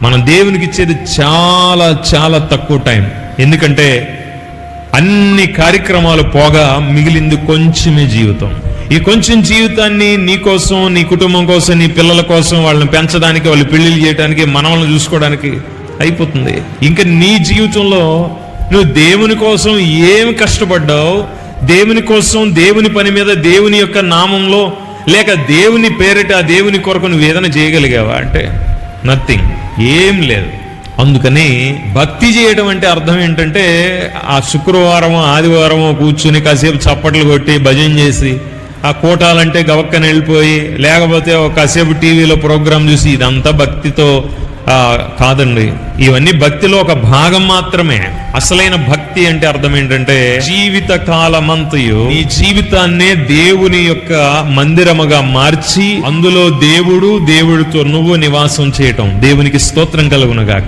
మనం దేవునికి ఇచ్చేది చాలా చాలా తక్కువ టైం. ఎందుకంటే అన్ని కార్యక్రమాలు పోగా మిగిలింది కొంచెమే జీవితం. ఈ కొంచెం జీవితాన్ని నీ కోసం, నీ కుటుంబం కోసం, నీ పిల్లల కోసం, వాళ్ళని పెంచడానికి, వాళ్ళు పెళ్లిళ్ళు చేయడానికి, మనవలను చూసుకోవడానికి అయిపోతుంది. ఇంకా నీ జీవితంలో నువ్వు దేవుని కోసం ఏమి కష్టపడ్డావు, దేవుని కోసం, దేవుని పని మీద, దేవుని యొక్క నామంలో, లేక దేవుని పేరిట, దేవుని కొరకు నువ్వు ఏదైనా చేయగలిగావా అంటే నథింగ్, ఏం లేదు. అందుకని భక్తి చేయడం అంటే అర్థం ఏంటంటే ఆ శుక్రవారం ఆదివారం కూర్చుని కాసేపు చప్పట్లు కొట్టి భజన చేసి, ఆ కోటాలంటే గవక్కన వెళ్ళిపోయి, లేకపోతే ఒక కాసేపు టీవీలో ప్రోగ్రాం చూసి, ఇదంతా భక్తితో కాదండి. ఇవన్నీ భక్తిలో ఒక భాగం మాత్రమే. అసలైన భక్తి అంటే అర్థం ఏంటంటే జీవిత కాలమంతయు ఈ జీవితాన్నే దేవుని యొక్క మందిరముగా మార్చి అందులో దేవుడు, దేవుడితో నువ్వు నివాసం చేయటం. దేవునికి స్తోత్రం కలుగునుగాక.